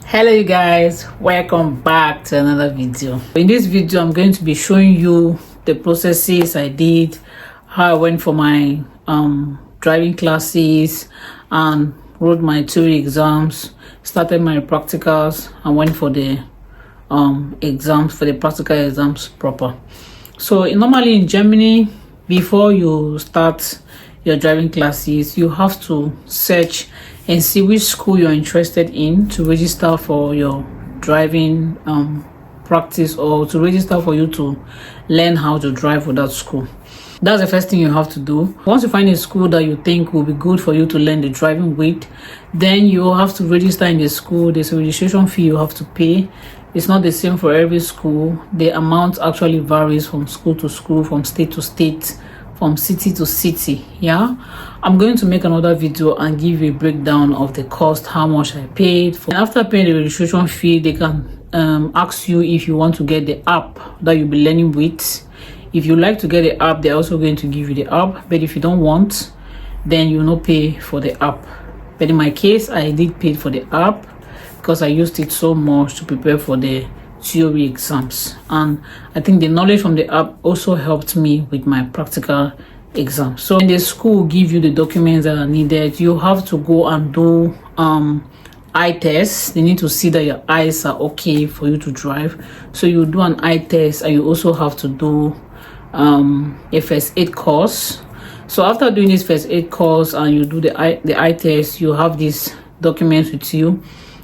Hello you guys, welcome back to another video. In this video I'm going to be showing you the processes I did, how I went for my driving classes and wrote my theory exams, started my practicals and went for the exams, for the practical exams proper. So normally in Germany, before you start your driving classes, you have to search and see which school you're interested in to register for your driving practice, or to register for you to learn how to drive for that school. That's the first thing you have to do. Once you find a school that you think will be good for you to learn the driving with, then you have to register in the school. There's a registration fee you have to pay. It's not the same for every school. The amount actually varies from school to school, from state to state, from city to city. I'm going to make another video and give you a breakdown of the cost, how much I paid for. And after paying the registration fee, they can ask you if you want to get the app that you'll be learning with. If you like to get the app, they're also going to give you the app, but if you don't want, then you will not pay for the app. But in my case, I did pay for the app because I used it so much to prepare for the theory exams, and I think the knowledge from the app also helped me with my practical exam. So when the school give you the documents that are needed, you have to go and do eye tests. They need to see that your eyes are okay for you to drive, so you do an eye test, and you also have to do a first aid course. So after doing this first aid course and you do the eye test, you have these documents with you.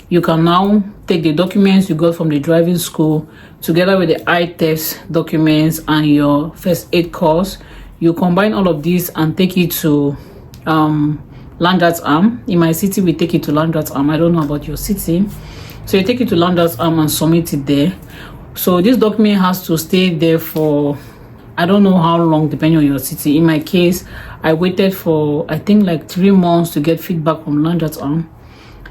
You can now take the documents you got from the driving school together with the eye test documents and your first aid course. You combine all of these and take it to Landratsamt. In my city, we take it to Landratsamt. I don't know about your city. So you take it to Landratsamt and submit it there. So this document has to stay there for, I don't know how long, depending on your city. In my case, I waited for, I think, like 3 months to get feedback from Landratsamt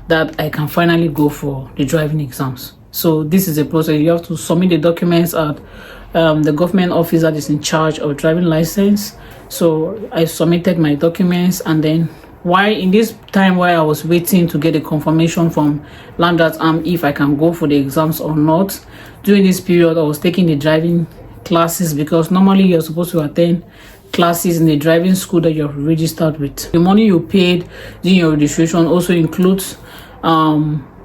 that I can finally go for the driving exams. So this is a process. You have to submit the documents at the government office that is in charge of driving license. So I submitted my documents, and then in this time while I was waiting to get a confirmation from Landratsamt if I can go for the exams or not, during this period I was taking the driving classes, because normally you're supposed to attend classes in the driving school that you're registered with. The money you paid during your registration also includes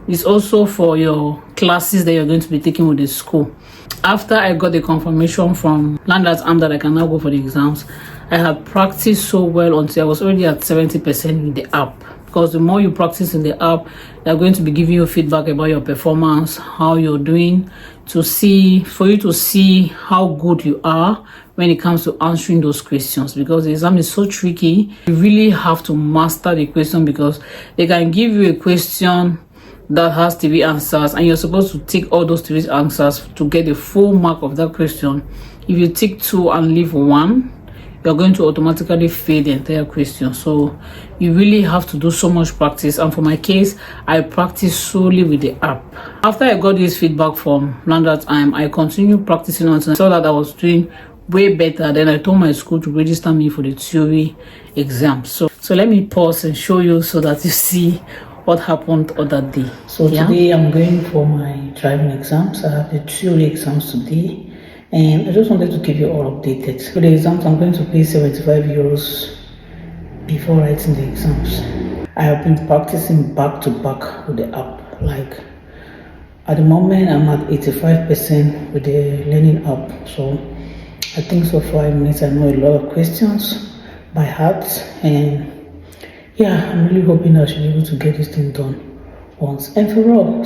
it's also for your classes that you're going to be taking with the school. After I got the confirmation from Landratsamt that I can now go for the exams, I had practiced so well until I was already at 70% in the app. Because the more you practice in the app, they're going to be giving you feedback about your performance, how you're doing, for you to see how good you are when it comes to answering those questions. Because the exam is so tricky, you really have to master the question, because they can give you a question that has 3 answers and you're supposed to tick all those 3 answers to get the full mark of that question. If you tick 2 and leave 1, you're going to automatically fail the entire question. So you really have to do so much practice, and for my case, I practiced solely with the app. After I got this feedback from Landratsamt, I continued practicing until I saw that I was doing way better. Then I told my school to register me for the theory exam. So let me pause and show you so that you see what happened on that day. So today I'm going for my driving exams. I have the theory exams today, and I just wanted to keep you all updated. For the exams, I'm going to pay 75 euros before writing the exams. I have been practicing back to back with the app. Like at the moment, I'm at 85% with the learning app. So I think so far I know a lot of questions by heart, and yeah, I'm really hoping I should be able to get this thing done once and for all.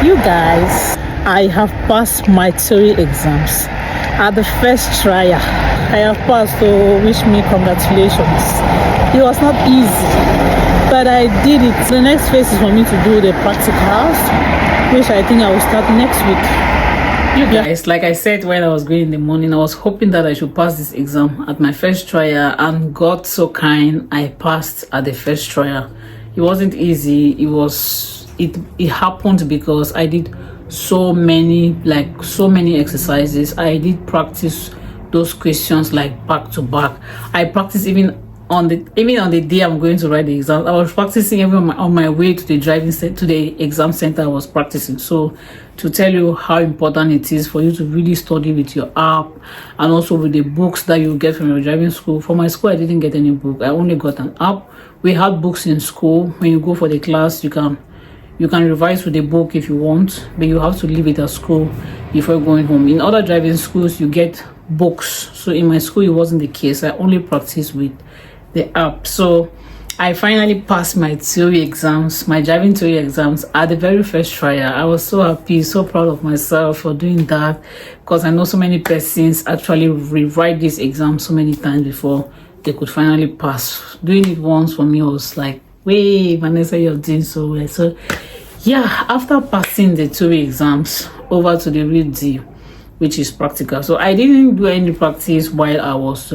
You guys, I have passed my theory exams at the first trial. I have passed, so wish me congratulations. It was not easy, but I did it. The next phase is for me to do the practicals, which I think I will start next week. You guys, like I said when I was going in the morning, I was hoping that I should pass this exam at my first trial, and God so kind, I passed at the first trial. It wasn't easy. It happened because I did so many exercises. I did practice those questions like back to back. I practiced even even on the day I'm going to write the exam, I was practicing even on my way to the to the exam center. I was practicing. So to tell you how important it is for you to really study with your app and also with the books that you get from your driving school. For my school, I didn't get any book. I only got an app. We had books in school. When you go for the class, you can revise with the book if you want, but you have to leave it at school before going home. In other driving schools, you get books. So in my school, it wasn't the case. I only practiced with the app. So I finally passed my theory exams, my driving theory exams at the very first trial. I was so happy, so proud of myself for doing that, because I know so many persons actually rewrite this exam so many times before they could finally pass. Doing it once for me was like, wait, Vanessa, you're doing so well. So yeah, after passing the theory exams, over to the real deal, which is practical. So I didn't do any practice while I was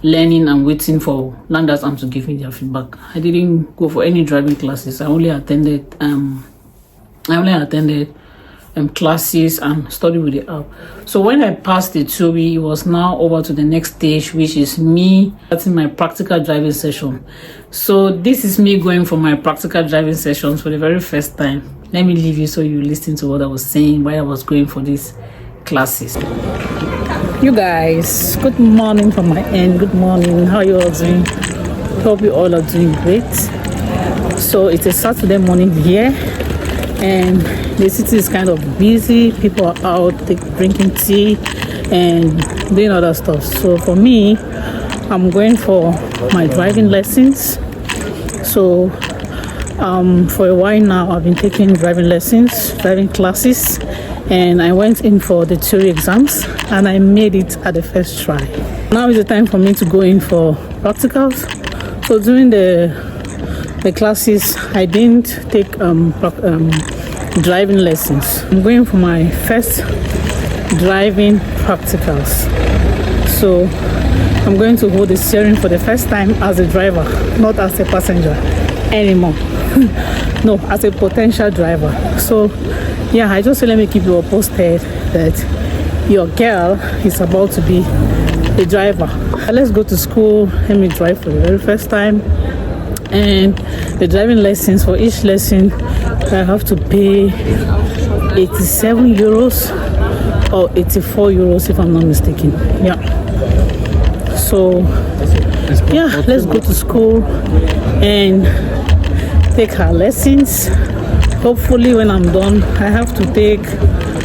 learning and waiting for Landers Arm to give me their feedback. I didn't go for any driving classes. I only attended classes and studied with the app. So when I passed the theory, it was now over to the next stage, which is me starting my practical driving session. So this is me going for my practical driving sessions for the very first time. Let me leave you so you listen to what I was saying while I was going for these classes. You guys, good morning from my end. Good morning. How are you all doing? Hope you all are doing great. So it's a Saturday morning here, and the city is kind of busy. People are out drinking tea and doing other stuff. So for me, I'm going for my driving lessons. So for a while now, I've been taking driving lessons, driving classes, and I went in for the theory exams and I made it at the first try. Now is the time for me to go in for practicals. So during the classes, I didn't take driving lessons. I'm going for my first driving practicals. So I'm going to hold the steering for the first time as a driver, not as a passenger anymore. No, as a potential driver. So yeah, I just let me keep you all posted that your girl is about to be a driver. Let's go to school. Let me drive for the very first time. And the driving lessons, for each lesson I have to pay 87 euros or 84 euros if I'm not mistaken. Yeah. So yeah, let's go to school and take our lessons. Hopefully when I'm done, I have to take,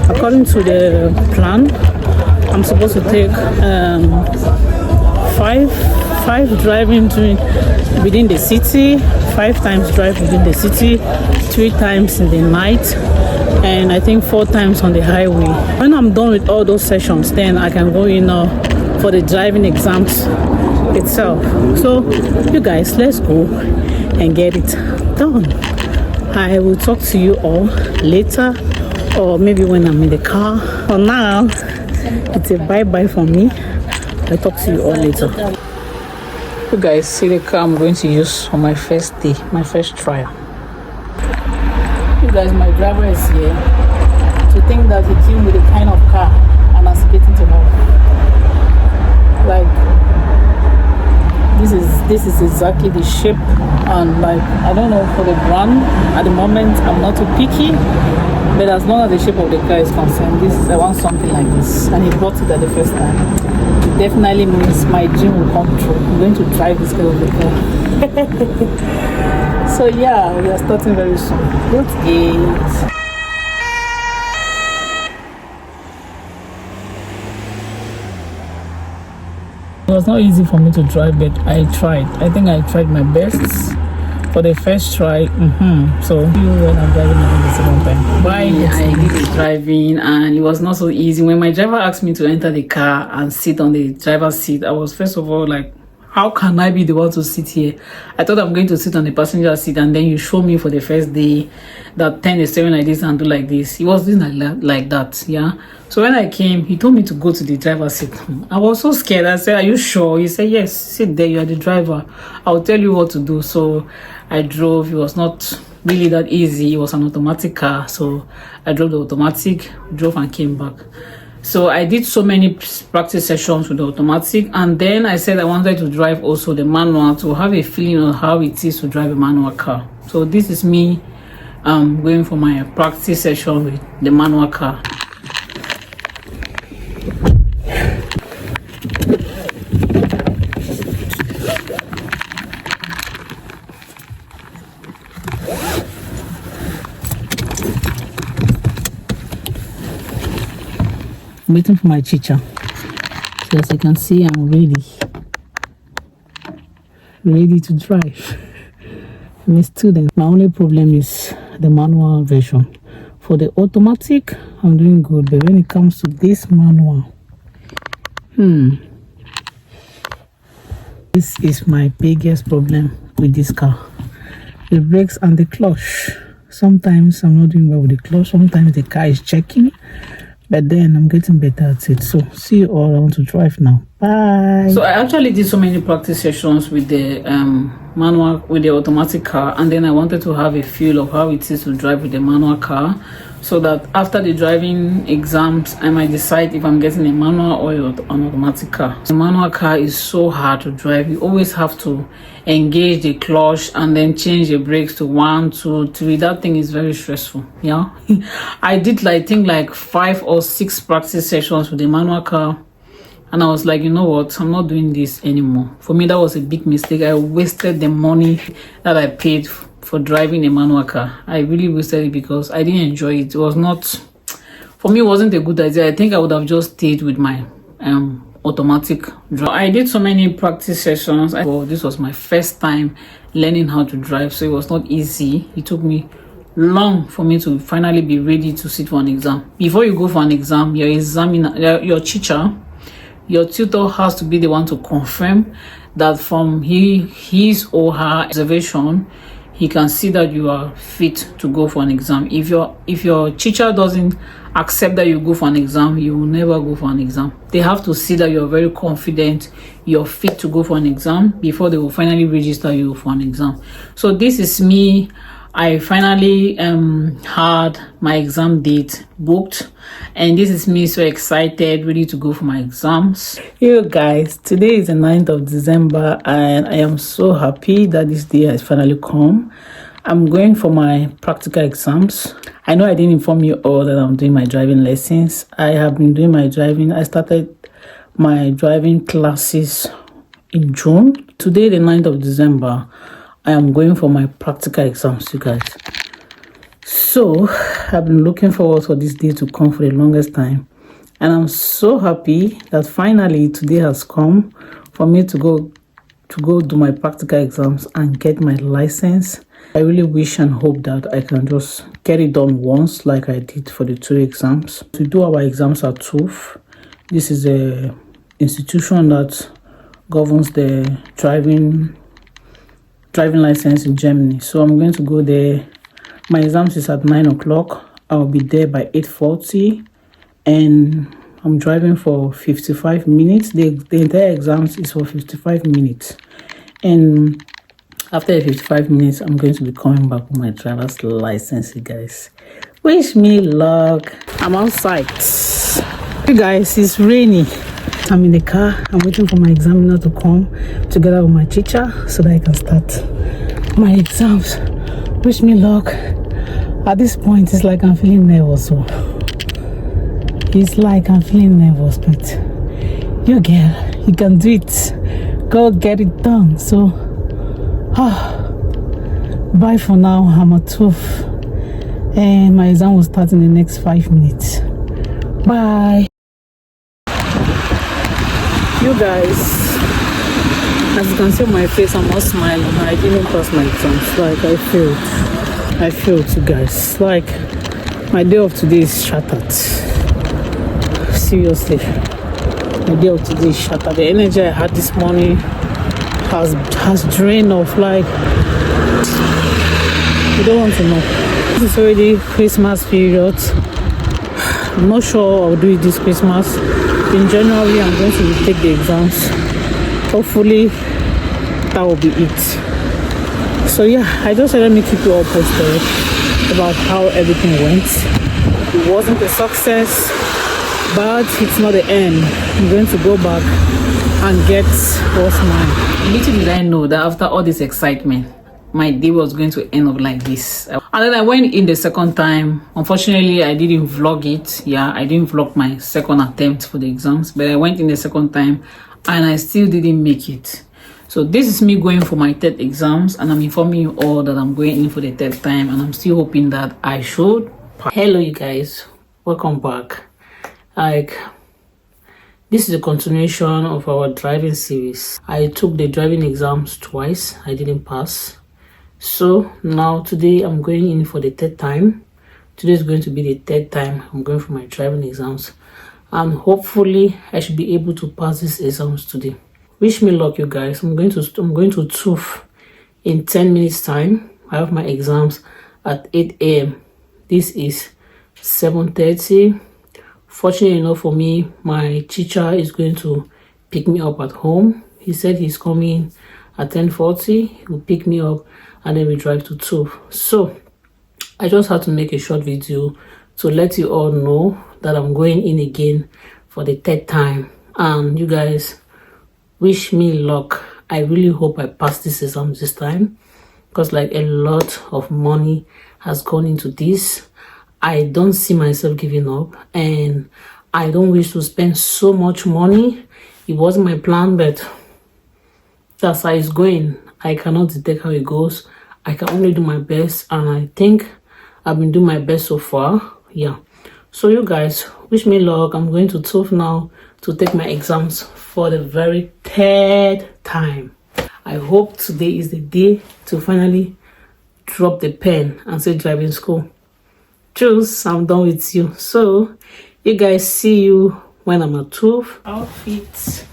according to the plan, I'm supposed to take five driving within the city, 5 times drive within the city, 3 times in the night, and I think 4 times on the highway. When I'm done with all those sessions, then I can go in for the driving exams itself. So you guys, let's go and get it done. I will talk to you all later, or maybe when I'm in the car. For now, it's a bye-bye for me. I'll talk to you all later. You guys see the car I'm going to use for my first day, my first trial. You guys, my driver is here. To think that he came with a kind of car and I'm getting to know. Like, this is exactly the shape, and like, I don't know, for the brand at the moment I'm not too picky, but as long as the shape of the car is concerned, I want something like this, and he brought it at the first time. It definitely means my dream will come true. I'm going to drive this kind of the car. So yeah, we are starting very soon. Good eight. It was not easy for me to drive, but I tried. I think I tried my best for the first try. So when I'm driving the second time. Why I did the driving, and it was not so easy. When my driver asked me to enter the car and sit on the driver's seat, I was first of all like, how can I be the one to sit here? I thought I'm going to sit on the passenger seat, and then you show me for the first day that turn the steering like this and do like this. He was doing like that, yeah. So when I came, he told me to go to the driver's seat. I was so scared. I said, are you sure? He said, yes, sit there, you are the driver. I'll tell you what to do. So I drove. It was not really that easy. It was an automatic car. So I drove the automatic, drove and came back. So I did so many practice sessions with the automatic, and then I said I wanted to drive also the manual to have a feeling of how it is to drive a manual car. So this is me going for my practice session with the manual car. I'm waiting for my teacher. So as you can see, I'm ready to drive. I'm a student. My only problem is the manual version. For the automatic, I'm doing good, but when it comes to this manual, this is my biggest problem with this car. The brakes and the clutch. Sometimes I'm not doing well with the clutch. Sometimes the car is checking. But then I'm getting better at it. So see you all. I want to drive now. Bye. So I actually did so many practice sessions with the manual, with the automatic car, and then I wanted to have a feel of how it is to drive with the manual car, so that after the driving exams I might decide if I'm getting a manual or an automatic car. The manual car is so hard to drive. You always have to engage the clutch and then change the brakes to 1, 2, 3. That thing is very stressful. Yeah. I did like 5 or 6 practice sessions with the manual car, and I was like, you know what, I'm not doing this anymore. For me, that was a big mistake. I wasted the money that I paid for driving a manual car. I really wasted it because I didn't enjoy it. It was not, for me, it wasn't a good idea. I think I would have just stayed with my automatic drive. I did so many practice sessions. This was my first time learning how to drive, so it was not easy. It took me long for me to finally be ready to sit for an exam. Before you go for an exam, your examiner, your teacher, your tutor has to be the one to confirm that from his or her observation, he can see that you are fit to go for an exam. If your teacher doesn't accept that you go for an exam, you will never go for an exam. They have to see that you're very confident, you're fit to go for an exam before they will finally register you for an exam. So this is me. I finally had my exam date booked, and this is me so excited, ready to go for my exams. You guys, today is the 9th of December, and I am so happy that this day has finally come. I'm going for my practical exams. I know I didn't inform you all that I'm doing my driving lessons. I have been doing my driving. I started my driving classes in June. Today, the 9th of December, I am going for my practical exams, you guys. So I've been looking forward for this day to come for the longest time, and I'm so happy that finally today has come for me to go do my practical exams and get my license. I really wish and hope that I can just get it done once like I did for the 2 exams. To do our exams at TÜV, this is a institution that governs the driving license in Germany. So I'm going to go there. My exams is at 9 o'clock. I'll be there by 8:40, and I'm driving for 55 minutes. The entire exams is for 55 minutes, and after 55 minutes, I'm going to be coming back with my driver's license, you guys. Wish me luck. I'm outside. You guys, it's rainy. I'm in the car. I'm waiting for my examiner to come together with my teacher so that I can start my exams. Wish me luck. At this point, it's like I'm feeling nervous. So it's like I'm feeling nervous, but you girl, you can do it. Go get it done. So, bye for now. I'm at TÜV, and my exam will start in the next 5 minutes. Bye. You guys, as you can see on my face, I'm not smiling. I didn't pass my exams. Like, I failed, you guys. Like, my day of today is shattered. Seriously, my day of today is shattered. The energy I had this morning has drained off. Like, you don't want to know. This is already Christmas period. I'm not sure I'll do it this Christmas. In January, I'm going to take the exams. Hopefully, that will be it. So yeah, I just said let me keep you all posted about how everything went. It wasn't a success. but it's not the end. I'm going to go back and get what's mine. Little did I know that after all this excitement, my day was going to end up like this. And then I went in the second time. Unfortunately, I didn't vlog it. Yeah, I didn't vlog my second attempt for the exams, but I went in the second time and I still didn't make it. So this is me going for my third exams, and I'm informing you all that I'm going in for the third time, and I'm still hoping that I should. Hello you guys, welcome back. Like, this is a continuation of our driving series. I took the driving exams twice. I didn't pass. So now today I'm going in for the third time. Today is going to be the third time I'm going for my driving exams, and hopefully I should be able to pass these exams today. Wish me luck, you guys. I'm going to TOEFL in 10 minutes time. I have my exams at 8 a.m. This is 7:30. Fortunately enough for me, my teacher is going to pick me up at home. He said he's coming at 10:40. He will pick me up and then we drive to TOEFL. So I just had to make a short video to let you all know that I'm going in again for the third time. And you guys, wish me luck. I really hope I pass this exam this time, because like a lot of money has gone into this. I don't see myself giving up, and I don't wish to spend so much money. It wasn't my plan, but that's how it's going. I cannot detect how it goes. I can only do my best, and I think I've been doing my best so far. Yeah, so you guys, wish me luck. I'm going to TOEFL now to take my exams for the very third time. I hope today is the day to finally drop the pen and say driving school. Choose, I'm done with you. So you guys, see you when I'm at TOEFL. Outfits.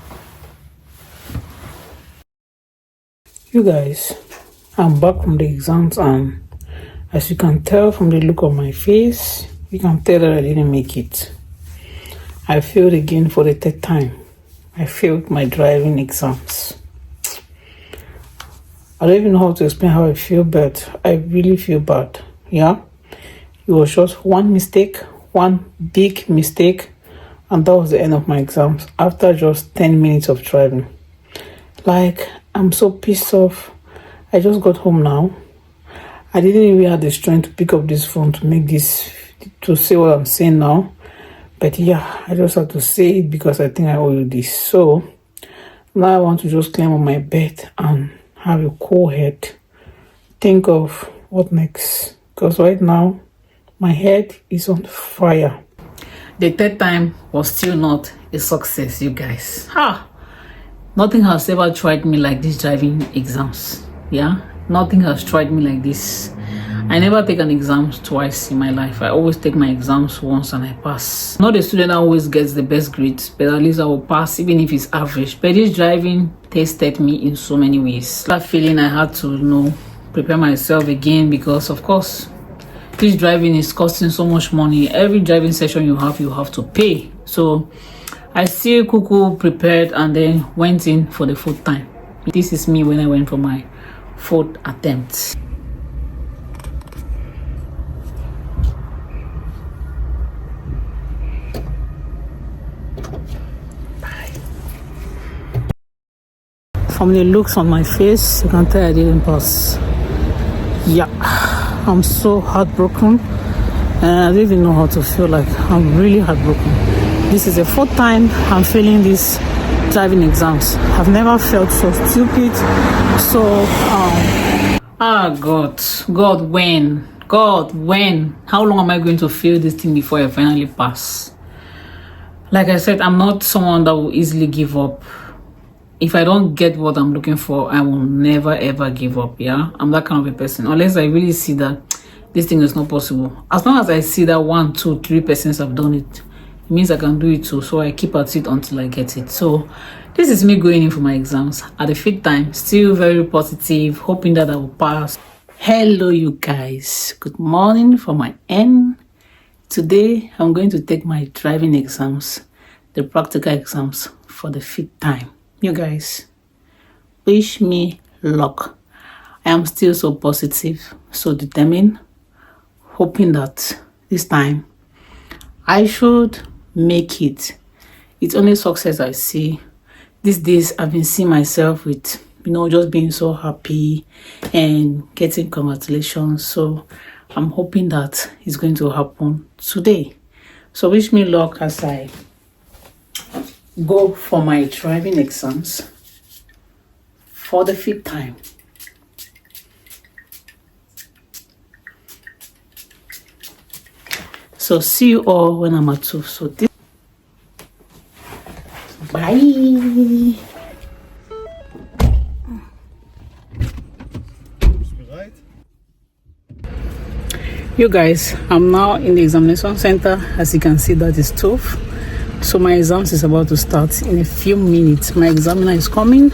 You guys, I'm back from the exams, and as you can tell from the look of my face, you can tell that I didn't make it. I failed again for the third time. I failed my driving exams. I don't even know how to explain how I feel, but I really feel bad. Yeah, it was just one mistake, one big mistake, and that was the end of my exams after just 10 minutes of driving. Like, I'm so pissed off. I just got home now. I didn't even have the strength to pick up this phone to say what I'm saying now. But yeah, I just have to say it because I think I owe you this. So now I want to just climb on my bed and have a cool head. Think of what next. Because right now, my head is on fire. The third time was still not a success, you guys. Nothing has ever tried me like this driving exams. Yeah, nothing has tried me like this. I never take an exam twice in my life. I always take my exams once and I pass. Not a student that always gets the best grades, but at least I will pass even if it's average. But this driving tested me in so many ways. That feeling I had to, prepare myself again, because of course, this driving is costing so much money. Every driving session you have to pay. So I still cuckoo prepared and then went in for the fourth time. This is me when I went for my fourth attempt. From the looks on my face, you can tell I didn't pass. Yeah, I'm so heartbroken, and I don't even know how to feel. Like, I'm really heartbroken. This is the fourth time I'm failing these driving exams. I've never felt so stupid. So God, when? How long am I going to fail this thing before I finally pass? Like I said, I'm not someone that will easily give up. If I don't get what I'm looking for, I will never ever give up. Yeah, I'm that kind of a person. Unless I really see that this thing is not possible. As long as I see that 1, 2, 3 persons have done it, it means I can do it too. So I keep at it until I get it. So this is me going in for my exams at the 5th time. Still very positive, hoping that I will pass. Hello you guys, good morning from my end. Today I'm going to take my driving exams, the practical exams, for the 5th time. You guys, wish me luck. I am still so positive, so determined, hoping that this time I should make it. It's only success I see. These days I've been seeing myself with, just being so happy and getting congratulations. So I'm hoping that it's going to happen today. So wish me luck as I go for my driving exams for the 5th time. So see you all when I'm at 2. So this, bye. You guys, I'm now in the examination center. As you can see, that is tough. So my exams is about to start in a few minutes. My examiner is coming.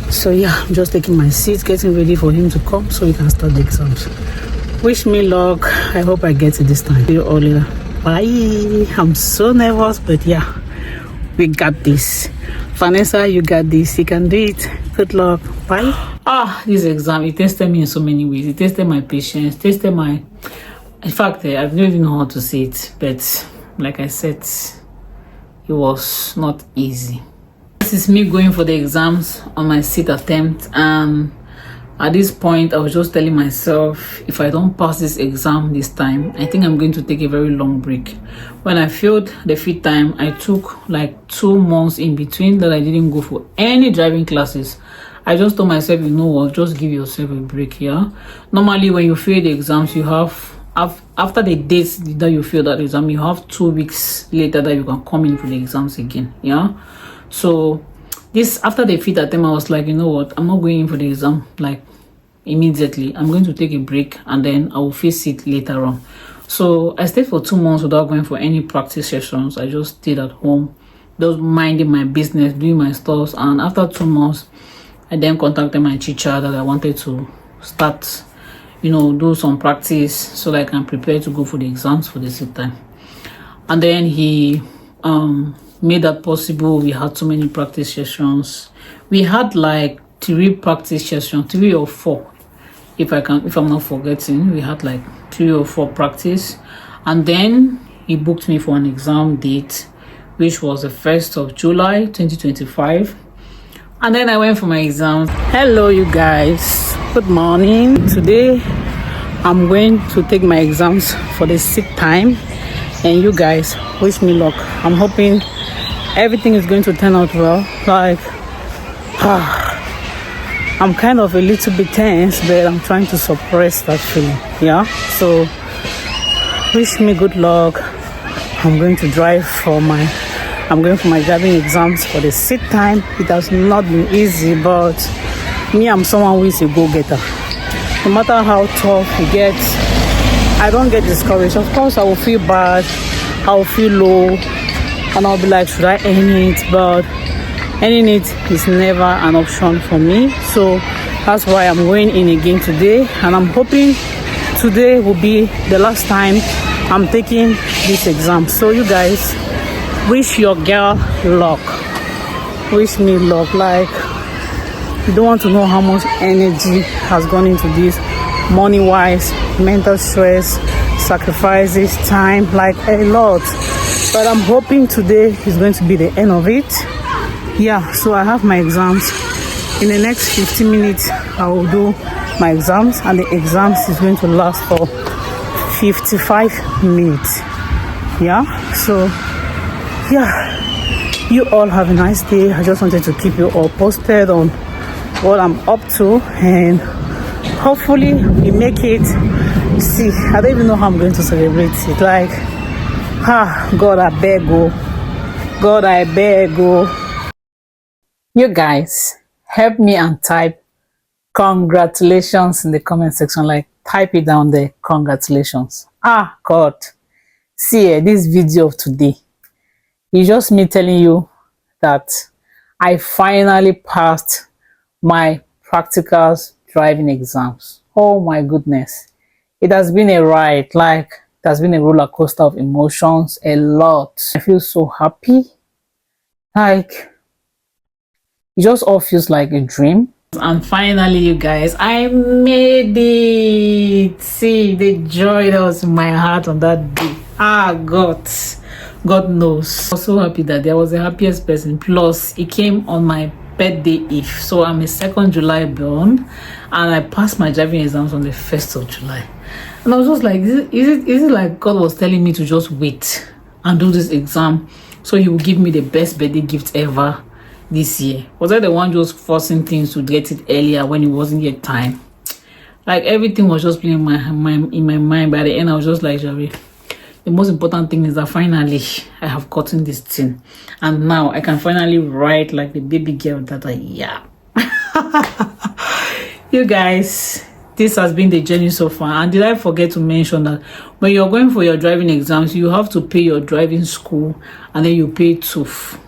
So yeah, I'm just taking my seat, getting ready for him to come so we can start the exams. Wish me luck. I hope I get it this time. See you all later. Bye. I'm so nervous, but yeah, we got this. Vanessa, you got this. You can do it. Good luck. Bye. This exam, it tested me in so many ways. It tested my patience, tested my... In fact, I don't even know how to say it, but like I said, it was not easy. This is me going for the exams on my 6th attempt, and at this point, I was just telling myself, if I don't pass this exam this time, I think I'm going to take a very long break. When I failed the 5th time, I took like 2 months in between that I didn't go for any driving classes. I just told myself, you know what, just give yourself a break, yeah? Normally, when you fail the exams, you have after the dates that you fail that exam, you have 2 weeks later that you can come in for the exams again, yeah? So this, after the 5th attempt, I was like, you know what, I'm not going in for the exam like immediately. I'm going to take a break and then I will face it later on. So I stayed for 2 months without going for any practice sessions. I just stayed at home, just minding my business, doing my stuff. And after 2 months, I then contacted my teacher that I wanted to start, do some practice so that I can prepare to go for the exams for the 6th time. And then he made that possible. We had so many practice sessions. We had like 3 practice sessions, 3 or 4, if I'm not forgetting. We had like 3 or 4 practice, and then he booked me for an exam date, which was the 1st of July 2025. And then I went for my exams. Hello you guys, good morning. Today I'm going to take my exams for the 6th time, and you guys, wish me luck. I'm hoping everything is going to turn out well. Like I'm kind of a little bit tense, but I'm trying to suppress that feeling, yeah? So wish me good luck. I'm going for my driving exams for the 6th time. It has not been easy, but me, I'm someone who is a go-getter. No matter how tough it gets, I don't get discouraged. Of course, I will feel bad, I will feel low, and I'll be like, should I end it? But ending it is never an option for me. So that's why I'm going in again today, and I'm hoping today will be the last time I'm taking this exam. So you guys, wish your girl luck. Wish me luck. Like, you don't want to know how much energy has gone into this, money wise, mental stress, sacrifices, time, like a lot. But I'm hoping today is going to be the end of it. Yeah, so I have my exams in the next 15 minutes. I will do my exams, and the exams is going to last for 55 minutes. Yeah, so yeah, you all have a nice day. I just wanted to keep you all posted on what I'm up to, and hopefully we make it. See, I don't even know how I'm going to celebrate it. Like, God, I beg you. God, I beg you. You guys, help me and type congratulations in the comment section. Like, type it down there, congratulations. God, see this video of today, it's just me telling you that I finally passed my practicals driving exams. Oh my goodness, it has been a ride. Like, it has been a roller coaster of emotions, a lot. I feel so happy. Like, it just all feels like a dream. And finally, you guys, I made it. See the joy that was in my heart on that day. God, God knows. I was so happy that day. I was the happiest person. Plus, it came on my birthday eve. So I'm a 2nd July born, and I passed my driving exams on the 1st of July. And I was just like, is it like God was telling me to just wait and do this exam so he will give me the best birthday gift ever this year? Was I the one just forcing things to get it earlier when it wasn't yet time? Like, everything was just playing in my mind. By the end, I was just like, Jerry, the most important thing is that finally I have gotten this thing, and now I can finally write like the baby girl that I am. You guys, this has been the journey so far. And did I forget to mention that when you're going for your driving exams, you have to pay your driving school, and then you pay TÜV.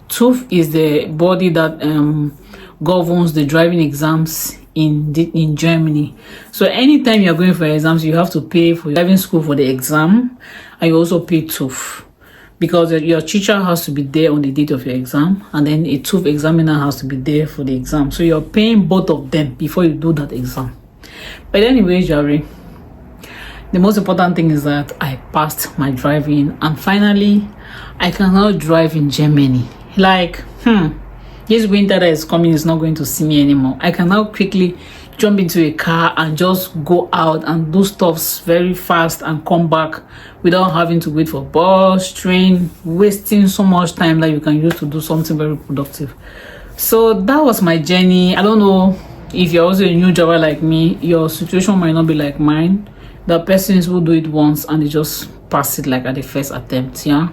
TÜV is the body that governs the driving exams in Germany. So anytime you're going for exams, you have to pay for your driving school for the exam, and you also pay TÜV, because your teacher has to be there on the date of your exam, and then a TÜV examiner has to be there for the exam. So you're paying both of them before you do that exam. But anyway, Jerry, the most important thing is that I passed my driving, and finally I can now drive in Germany. Like, this winter that is coming is not going to see me anymore. I can now quickly jump into a car and just go out and do stuffs very fast and come back without having to wait for bus, train, wasting so much time that you can use to do something very productive. So that was my journey. I don't know if you're also a new driver like me, your situation might not be like mine. There are persons who do it once and they just pass it like at the first attempt. Yeah,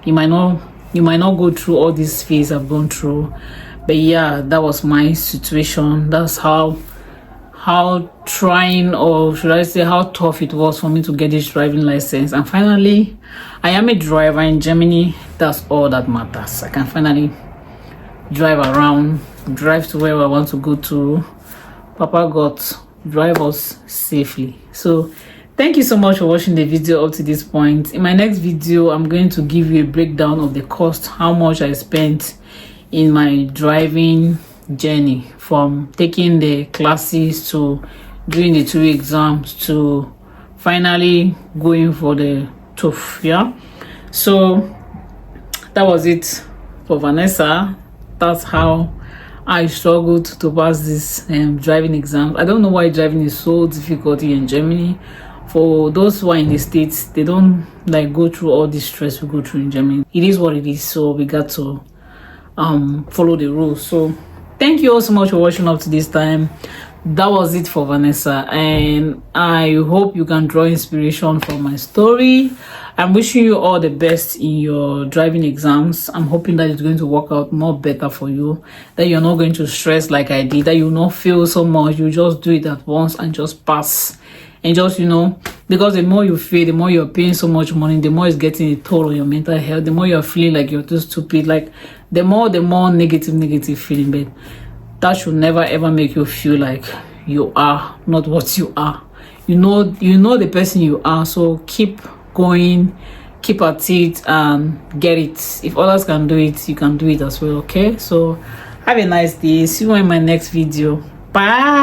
you might not go through all these phases I've gone through, but yeah, that was my situation. That's how trying, or should I say how tough it was for me to get this driving license. And finally, I am a driver in Germany. That's all that matters. I can finally drive around, drive to where I want to go to. Papa God drive us safely. So thank you so much for watching the video up to this point. In my next video, I'm going to give you a breakdown of the cost, how much I spent in my driving journey, from taking the classes to doing the 2 exams to finally going for the TÜV. Yeah, so that was it for Vanessa. That's how I struggled to pass this driving exam. I don't know why driving is so difficult here in Germany. For those who are in the States, they don't like go through all this stress we go through in Germany. It is what it is, so we got to follow the rules. So thank you all so much for watching up to this time. That was it for Vanessa, and I hope you can draw inspiration from my story. I'm wishing you all the best in your driving exams. I'm hoping that it's going to work out more better for you, that you're not going to stress like I did, that you not feel so much. You just do it at once and just pass. And just, because the more you feel, the more you're paying so much money, the more it's getting a toll on your mental health, the more you're feeling like you're too stupid, like the more negative feeling. But that should never ever make you feel like you are not what you are. You know the person you are. So keep going, keep at it, and get it. If others can do it, you can do it as well. Okay, so have a nice day. See you in my next video. Bye.